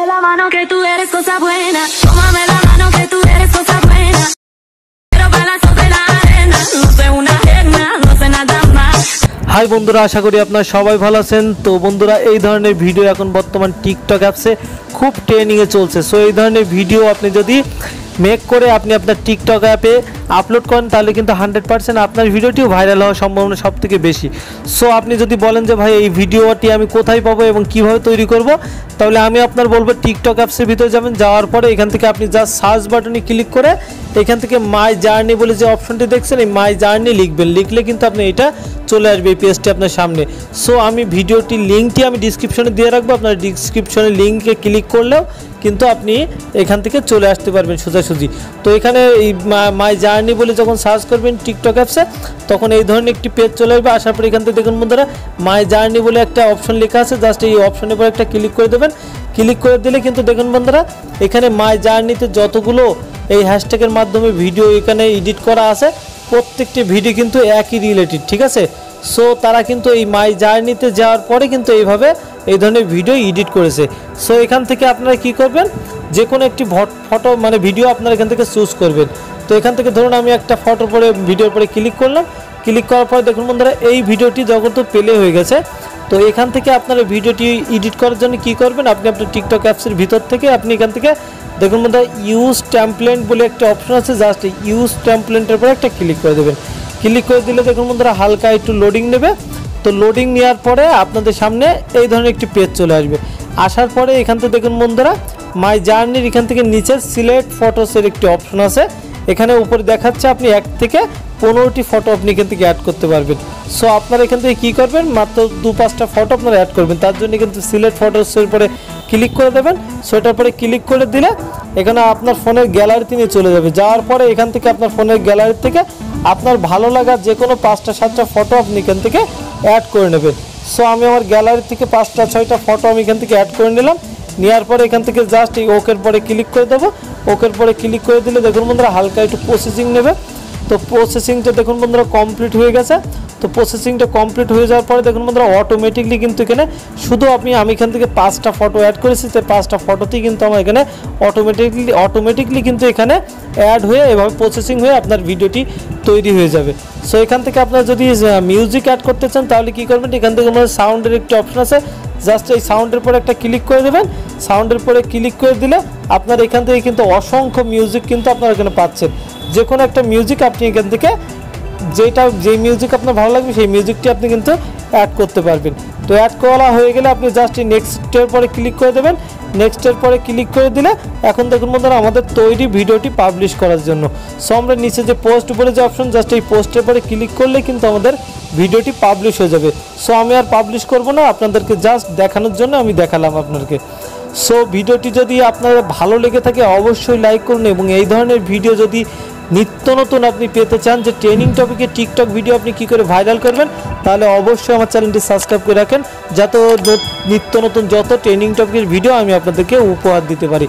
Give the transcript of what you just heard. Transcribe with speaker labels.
Speaker 1: la mano que tú eres cosa buena. Tómame la mano que tú eres cosa buena. Pero balazos de la arena. No soy una reina, no sé nada más.
Speaker 2: Hi বন্ধুরা, আশা করি আপনারা সবাই ভালো আছেন। তো বন্ধুরা, এই ধরনের ভিডিও এখন বর্তমান টিকটক অ্যাপসে খুব ট্রেন্ডিংয়ে চলছে। সো এই ধরনের ভিডিও আপনি যদি মেক করে আপনি আপনার টিকটক অ্যাপে আপলোড করেন তাহলে কিন্তু 100% আপনার ভিডিওটিও ভাইরাল হওয়ার সম্ভাবনা সবথেকে বেশি। সো আপনি যদি বলেন যে ভাই এই ভিডিওটি আমি কোথায় পাবো এবং কিভাবে তৈরি করব, তাহলে আমি আপনার বলবো টিকটক অ্যাপসের ভিতরে যাবেন। যাওয়ার পরে এখান থেকে আপনি জাস্ট সার্চ বাটনে ক্লিক করে এখান থেকে মাই জার্নি বলে যে অপশনটি দেখছেন, এই মাই জার্নি লিখবেন। লিখলে কিন্তু আপনি এটা চলে আসবে এই পেজটি আপনার সামনে। সো আমি ভিডিওটির লিঙ্কটি আমি ডিসক্রিপশনে দিয়ে রাখবো। আপনার ডিসক্রিপশনে লিঙ্কে ক্লিক করলেও কিন্তু আপনি এখান থেকে চলে আসতে পারবেন সোজাসুজি। তো এখানে এই মাই জার্নি বলে যখন সার্চ করবেন টিকটক অ্যাপসে, তখন এই ধরনের একটি পেজ চলে আসবে। আসার পর এখান থেকে দেখুন বন্ধুরা, মাই জার্নি বলে একটা অপশন লেখা আছে। জাস্ট এই অপশনের পর একটা ক্লিক করে দেবেন। ক্লিক করে দিলে কিন্তু দেখুন বন্ধুরা, এখানে মাই জার্নিতে যতগুলো এই হ্যাশট্যাগের মাধ্যমে ভিডিও এখানে এডিট করা আছে, প্রত্যেকটি ভিডিও কিন্তু একই রিলেটেড, ঠিক আছে। সো তারা কিন্তু এই মাই জার্নিতে যাওয়ার পরে কিন্তু এইভাবে এই ধরনের ভিডিও এডিট করেছে। সো এখান থেকে আপনারা কি করবেন, যে কোনো একটি ফটো মানে ভিডিও আপনারা এখান থেকে চুজ করবেন। তো এখান থেকে ধরুন আমি একটা ফটোর পরে ভিডিওর পরে ক্লিক করলাম। ক্লিক করার পরে দেখুন বন্ধুরা, এই ভিডিওটি যখন তো প্লে হয়ে গেছে। তো এখান থেকে আপনারা ভিডিওটি এডিট করার জন্য কি করবেন, আপনি আপনার টিকটক অ্যাপসের ভিতর থেকে আপনি এখান থেকে দেখুন বন্ধুরা, ইউজ টেমপ্লেট বলে একটা অপশন আছে। জাস্ট ইউজ টেমপ্লেটের পরে একটা ক্লিক করে দেবেন। ক্লিক করে দিলে দেখুন বন্ধুরা, হালকা একটু লোডিং নেবে। তো লোডিং নেওয়ার পরে আপনাদের সামনে এই ধরনের একটি পেজ চলে আসবে। আসার পরে এখান থেকে দেখুন বন্ধুরা, মাই জার্নির এখান থেকে নিচে সিলেক্ট ফটোসের একটি অপশন আছে। এখানে উপরে দেখাচ্ছে আপনি 1 থেকে 15টি ফটো আপনি এখান থেকে অ্যাড করতে পারবেন। সো আপনারা এখান থেকে কী করবেন, মাত্র 2-5টা ফটো আপনারা অ্যাড করবেন। তার জন্য কিন্তু সিলেক্ট ফটোসের উপরে ক্লিক করে দেবেন। সেটার পরে ক্লিক করে দিলে এখানে আপনার ফোনের গ্যালারিতে নিয়ে চলে যাবে। যাওয়ার পরে এখান থেকে আপনার ফোনের গ্যালারি থেকে আপনার ভালো লাগা যে কোনো 5টা-7টা ফটো আপনি এখান থেকে অ্যাড করে নেবেন। সো আমি আমার গ্যালারি থেকে 5টা-6টা ফটো আমি এখান থেকে অ্যাড করে নিলাম। নেওয়ার পরে এখান থেকে জাস্ট এই ওকের পরে ক্লিক করে দেবো। ওকের পরে ক্লিক করে দিলে দেখুন বন্ধুরা, হালকা একটু প্রসেসিং নেবে। তো প্রসেসিংটা দেখুন বন্ধুরা কমপ্লিট হয়ে গেছে। তো প্রসেসিংটা কমপ্লিট হয়ে যাওয়ার পরে দেখুন বন্ধুরা, অটোমেটিকলি কিন্তু এখানে শুধু আমি এখান থেকে 5টা ফটো অ্যাড করেছি। তো 5টা ফটোতেই কিন্তু আমার এখানে অটোমেটিকলি কিন্তু এখানে অ্যাড হয়ে এভাবে প্রসেসিং হয়ে আপনার ভিডিওটি তৈরি হয়ে যাবে। সো এখান থেকে আপনারা যদি মিউজিক অ্যাড করতে চান তাহলে কী করবেন, এখান থেকে আমাদের সাউন্ডের একটি অপশন আছে। জাস্ট এই সাউন্ডের পরে একটা ক্লিক করে দেবেন। সাউন্ডের পরে ক্লিক করে দিলে আপনার এখান থেকে কিন্তু অসংখ্য মিউজিক কিন্তু আপনারা এখানে পাচ্ছেন। যে কোনো একটা মিউজিক আপনি এখান থেকে যেই মিউজিক আপনার ভালো লাগবে সেই মিউজিকটি আপনি কিন্তু অ্যাড করতে পারবেন। তো অ্যাড করা হয়ে গেলে আপনি জাস্ট এই নেক্সটের পরে ক্লিক করে দেবেন। নেক্সটের পরে ক্লিক করে দিলে এখন দেখুন বন্ধুরা, আমাদের তৈরি ভিডিওটি পাবলিশ করার জন্য সো আমরা নিচে যে পোস্ট উপরে যে অপশন, জাস্ট এই পোস্টের পরে ক্লিক করলে কিন্তু আমাদের ভিডিওটি পাবলিশ হয়ে যাবে। সো আমি আর পাবলিশ করব না, আপনাদেরকে জাস্ট দেখানোর জন্য আমি দেখালাম আপনাদেরকে। সো ভিডিওটি যদি আপনাদের ভালো লেগে থাকে অবশ্যই লাইক করুন, এবং এই ধরনের ভিডিও যদি নিত্য নতুন আপনি পেতে চান যে ট্রেনিং টপিকে টিকটক ভিডিও আপনি কী করে ভাইরাল করবেন, তাহলে অবশ্যই আমার চ্যানেলটি সাবস্ক্রাইব করে রাখেন, যাতে নিত্য নতুন যত ট্রেনিং টপিকের ভিডিও আমি আপনাদেরকে উপহার দিতে পারি।